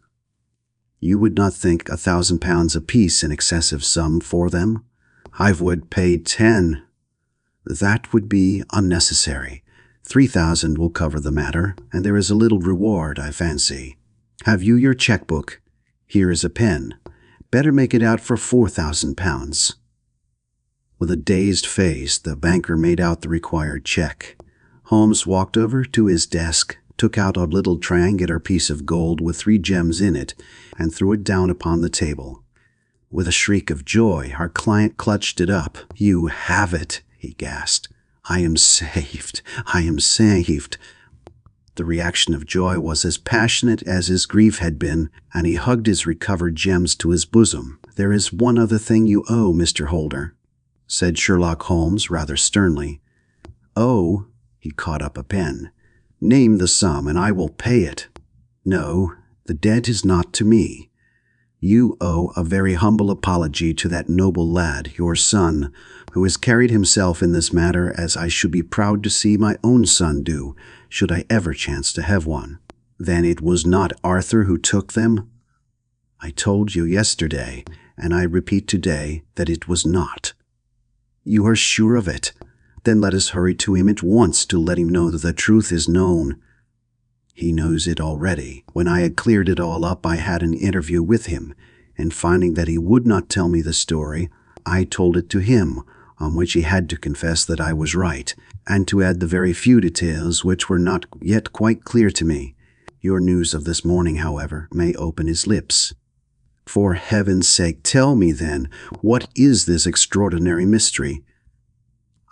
You would not think £1,000 apiece an excessive sum for them? I would pay 10. That would be unnecessary. 3,000 will cover the matter, and there is a little reward, I fancy. Have you your checkbook? Here is a pen. Better make it out for £4,000. With a dazed face, the banker made out the required check. Holmes walked over to his desk, took out a little triangular piece of gold with 3 gems in it, and threw it down upon the table. With a shriek of joy, our client clutched it up. "You have it," he gasped. "I am saved. I am saved." The reaction of joy was as passionate as his grief had been, and he hugged his recovered gems to his bosom. "There is one other thing you owe, Mr. Holder," said Sherlock Holmes rather sternly. "Oh," he caught up a pen. "Name the sum, and I will pay it." "No, the debt is not to me. You owe a very humble apology to that noble lad, your son, who has carried himself in this matter as I should be proud to see my own son do, should I ever chance to have one." "Then it was not Arthur who took them?" "I told you yesterday, and I repeat today, that it was not." "You are sure of it? Then let us hurry to him at once to let him know that the truth is known." "He knows it already. When I had cleared it all up, I had an interview with him, and finding that he would not tell me the story, I told it to him, on which he had to confess that I was right, and to add the very few details which were not yet quite clear to me. Your news of this morning, however, may open his lips." For heaven's sake, tell me then, what is this extraordinary mystery?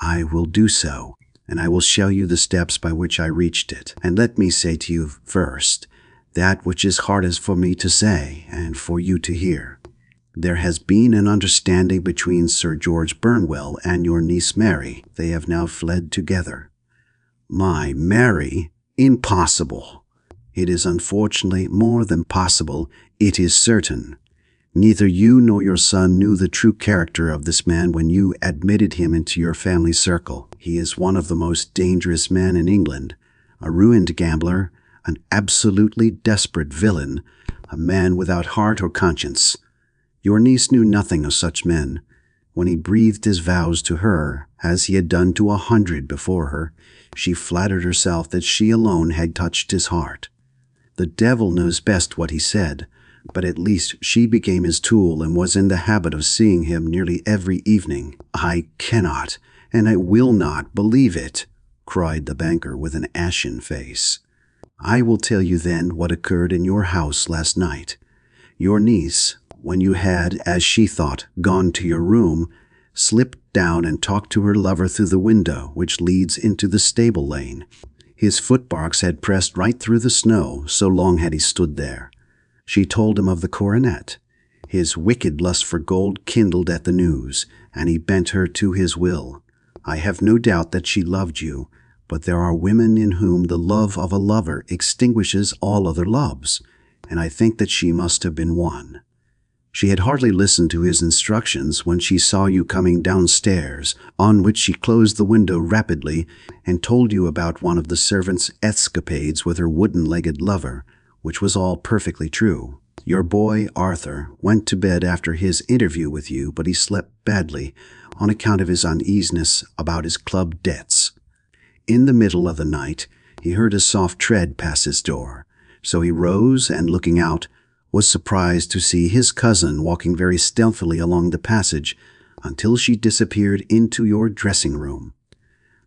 I will do so, and I will show you the steps by which I reached it. And let me say to you first, that which is hardest for me to say and for you to hear. There has been an understanding between Sir George Burnwell and your niece Mary. They have now fled together. My Mary? Impossible. It is unfortunately more than possible. It is certain. Neither you nor your son knew the true character of this man when you admitted him into your family circle. He is one of the most dangerous men in England, a ruined gambler, an absolutely desperate villain, a man without heart or conscience. Your niece knew nothing of such men. When he breathed his vows to her, as he had done to 100 before her, she flattered herself that she alone had touched his heart. The devil knows best what he said, but at least she became his tool and was in the habit of seeing him nearly every evening. I cannot, and I will not believe it, cried the banker with an ashen face. I will tell you then what occurred in your house last night. Your niece, when you had, as she thought, gone to your room, slipped down and talked to her lover through the window which leads into the stable lane. His footmarks had pressed right through the snow, so long had he stood there. She told him of the coronet. His wicked lust for gold kindled at the news, and he bent her to his will. I have no doubt that she loved you, but there are women in whom the love of a lover extinguishes all other loves, and I think that she must have been one. She had hardly listened to his instructions when she saw you coming downstairs, on which she closed the window rapidly and told you about one of the servants' escapades with her wooden-legged lover, which was all perfectly true. Your boy, Arthur, went to bed after his interview with you, but he slept badly on account of his uneasiness about his club debts. In the middle of the night, he heard a soft tread pass his door, so he rose and, looking out, was surprised to see his cousin walking very stealthily along the passage until she disappeared into your dressing-room.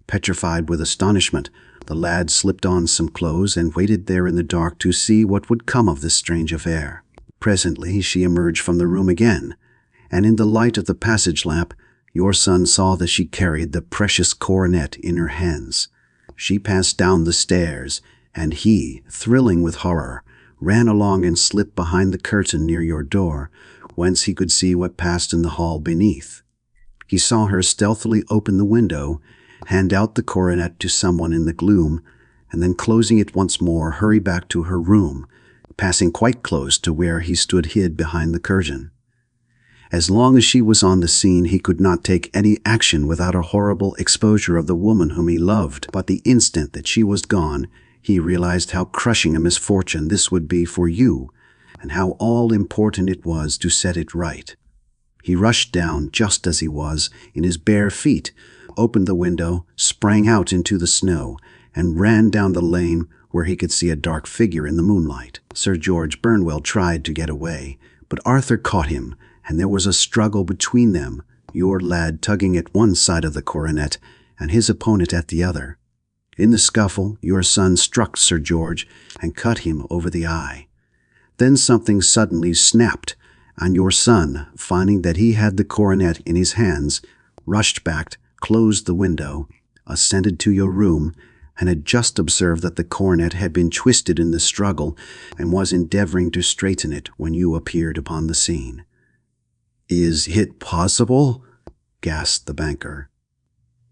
Petrified with astonishment, the lad slipped on some clothes and waited there in the dark to see what would come of this strange affair. Presently she emerged from the room again, and in the light of the passage lamp, your son saw that she carried the precious coronet in her hands. She passed down the stairs, and he, thrilling with horror, ran along and slipped behind the curtain near your door, whence he could see what passed in the hall beneath. He saw her stealthily open the window, hand out the coronet to someone in the gloom, and then closing it once more, hurry back to her room, passing quite close to where he stood hid behind the curtain. As long as she was on the scene, he could not take any action without a horrible exposure of the woman whom he loved, but the instant that she was gone, he realized how crushing a misfortune this would be for you, and how all-important it was to set it right. He rushed down, just as he was, in his bare feet, opened the window, sprang out into the snow, and ran down the lane where he could see a dark figure in the moonlight. Sir George Burnwell tried to get away, but Arthur caught him, and there was a struggle between them, your lad tugging at one side of the coronet, and his opponent at the other. In the scuffle, your son struck Sir George and cut him over the eye. Then something suddenly snapped, and your son, finding that he had the coronet in his hands, rushed back, closed the window, ascended to your room, and had just observed that the coronet had been twisted in the struggle and was endeavoring to straighten it when you appeared upon the scene. "Is it possible?" gasped the banker.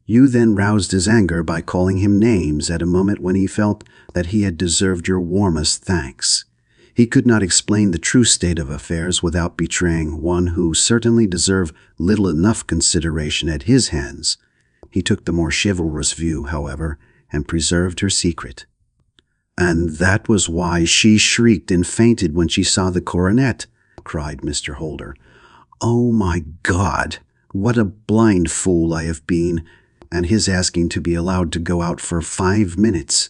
You then roused his anger by calling him names at a moment when he felt that he had deserved your warmest thanks. He could not explain the true state of affairs without betraying one who certainly deserved little enough consideration at his hands. He took the more chivalrous view, however, and preserved her secret. "And that was why she shrieked and fainted when she saw the coronet," cried Mr. Holder. "Oh, my God! What a blind fool I have been! And his asking to be allowed to go out for 5 minutes.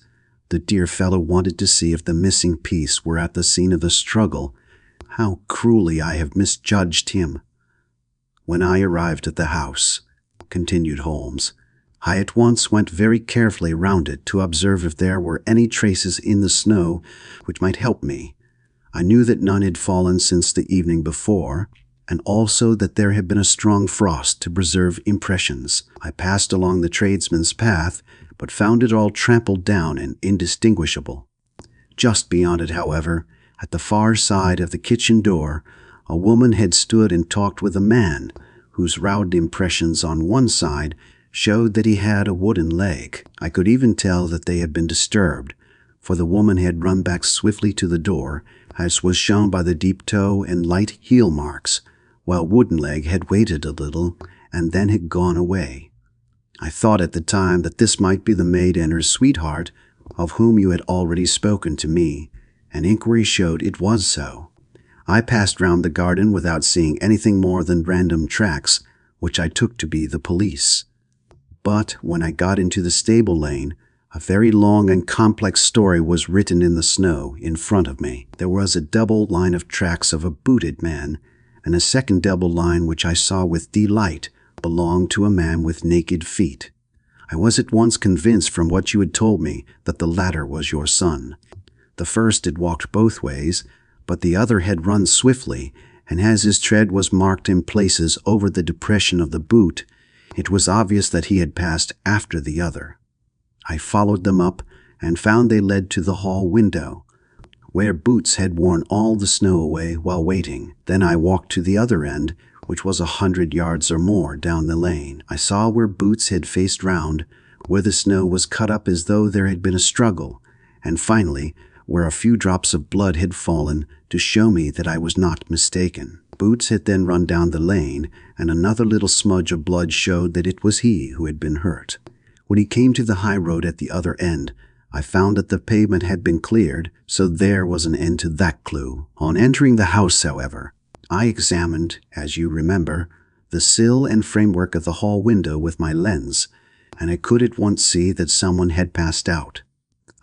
The dear fellow wanted to see if the missing piece were at the scene of the struggle. How cruelly I have misjudged him." "When I arrived at the house," continued Holmes, "I at once went very carefully round it to observe if there were any traces in the snow which might help me. I knew that none had fallen since the evening before, and also that there had been a strong frost to preserve impressions. I passed along the tradesman's path, but found it all trampled down and indistinguishable. Just beyond it, however, at the far side of the kitchen door, a woman had stood and talked with a man, whose round impressions on one side showed that he had a wooden leg. I could even tell that they had been disturbed, for the woman had run back swiftly to the door, as was shown by the deep toe and light heel marks, while Wooden Leg had waited a little and then had gone away. I thought at the time that this might be the maid and her sweetheart, of whom you had already spoken to me, and inquiry showed it was so. I passed round the garden without seeing anything more than random tracks, which I took to be the police. But when I got into the stable lane, a very long and complex story was written in the snow in front of me. There was a double line of tracks of a booted man, and a second double line which I saw with delight belonged to a man with naked feet. I was at once convinced from what you had told me that the latter was your son. The first had walked both ways, but the other had run swiftly, and as his tread was marked in places over the depression of the boot, it was obvious that he had passed after the other. I followed them up and found they led to the hall window, where Boots had worn all the snow away while waiting. Then I walked to the other end, which was 100 yards or more down the lane. I saw where Boots had faced round, where the snow was cut up as though there had been a struggle, and finally, where a few drops of blood had fallen to show me that I was not mistaken. Boots had then run down the lane, and another little smudge of blood showed that it was he who had been hurt. When he came to the high road at the other end, I found that the pavement had been cleared, so there was an end to that clue. On entering the house, however, I examined, as you remember, the sill and framework of the hall window with my lens, and I could at once see that someone had passed out.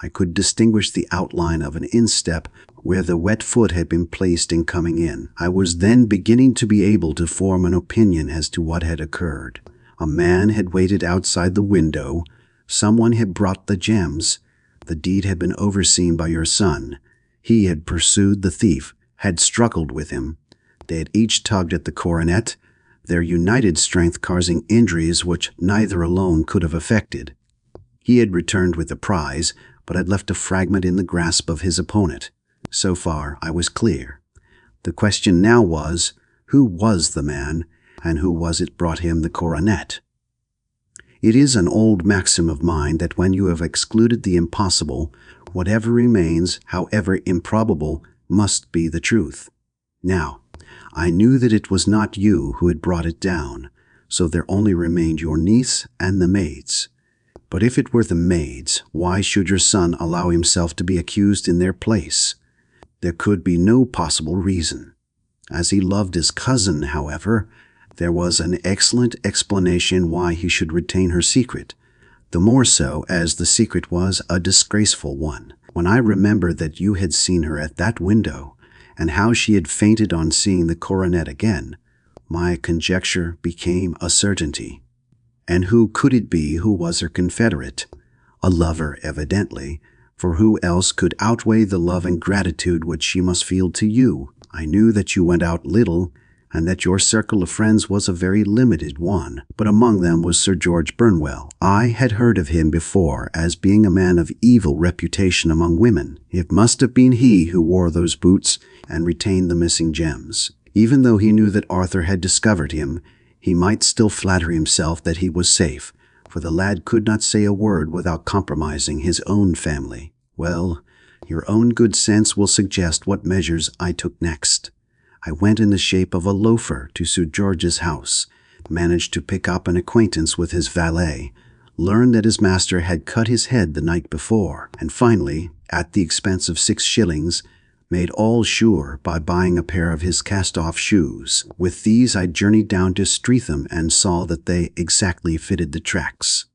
I could distinguish the outline of an instep where the wet foot had been placed in coming in. I was then beginning to be able to form an opinion as to what had occurred. A man had waited outside the window. Someone had brought the gems. The deed had been overseen by your son. He had pursued the thief, had struggled with him. They had each tugged at the coronet, their united strength causing injuries which neither alone could have effected. He had returned with the prize, but had left a fragment in the grasp of his opponent. So far, I was clear. The question now was, who was the man, and who was it brought him the coronet? It is an old maxim of mine that when you have excluded the impossible, whatever remains, however improbable, must be the truth. Now, I knew that it was not you who had brought it down, so there only remained your niece and the maids. But if it were the maids, why should your son allow himself to be accused in their place? There could be no possible reason. As he loved his cousin, however, there was an excellent explanation why he should retain her secret, the more so as the secret was a disgraceful one. When I remembered that you had seen her at that window, and how she had fainted on seeing the coronet again, my conjecture became a certainty. And who could it be who was her confederate? A lover, evidently, for who else could outweigh the love and gratitude which she must feel to you? I knew that you went out little, and that your circle of friends was a very limited one, but among them was Sir George Burnwell. I had heard of him before as being a man of evil reputation among women. It must have been he who wore those boots and retained the missing gems. Even though he knew that Arthur had discovered him, he might still flatter himself that he was safe, for the lad could not say a word without compromising his own family. Well, your own good sense will suggest what measures I took next. I went in the shape of a loafer to Sir George's house, managed to pick up an acquaintance with his valet, learned that his master had cut his head the night before, and finally, at the expense of 6 shillings, made all sure by buying a pair of his cast-off shoes. With these I journeyed down to Streatham and saw that they exactly fitted the tracks.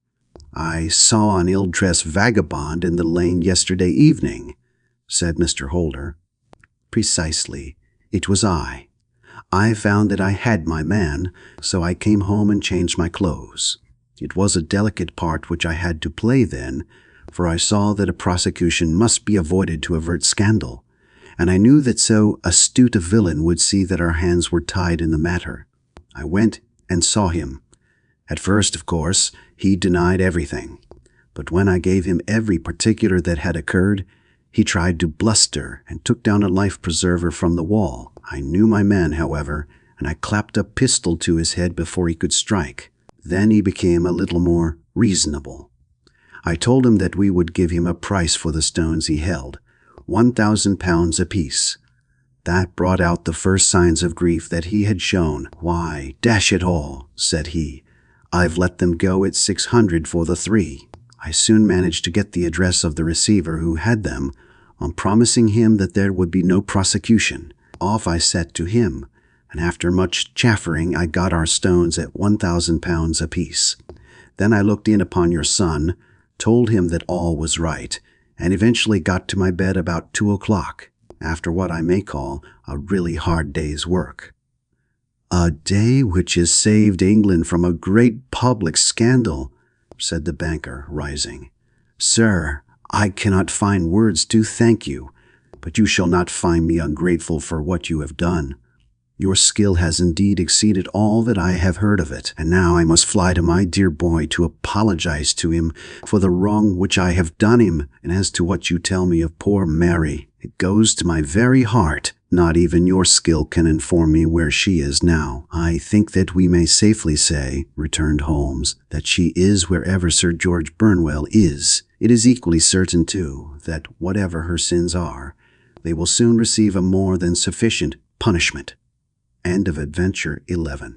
I saw an ill-dressed vagabond in the lane yesterday evening, said Mr. Holder. Precisely. It was I. I found that I had my man, so I came home and changed my clothes. It was a delicate part which I had to play then, for I saw that a prosecution must be avoided to avert scandal, and I knew that so astute a villain would see that our hands were tied in the matter. I went and saw him. At first, of course, he denied everything. But when I gave him every particular that had occurred, he tried to bluster and took down a life-preserver from the wall. I knew my man, however, and I clapped a pistol to his head before he could strike. Then he became a little more reasonable. I told him that we would give him a price for the stones he held, £1,000 apiece. That brought out the first signs of grief that he had shown. "Why, dash it all," said he, "I've let them go at 600 for the 3. I soon managed to get the address of the receiver who had them, on promising him that there would be no prosecution. Off I set to him, and after much chaffering I got our stones at £1,000 apiece. Then I looked in upon your son, told him that all was right, and eventually got to my bed about 2 o'clock, after what I may call a really hard day's work." "A day which has saved England from a great public scandal," said the banker, rising. "Sir, I cannot find words to thank you, but you shall not find me ungrateful for what you have done. Your skill has indeed exceeded all that I have heard of it, and now I must fly to my dear boy to apologize to him for the wrong which I have done him, and as to what you tell me of poor Mary, it goes to my very heart. Not even your skill can inform me where she is now." "I think that we may safely say," returned Holmes, "that she is wherever Sir George Burnwell is. It is equally certain, too, that whatever her sins are, they will soon receive a more than sufficient punishment." End of Adventure 11.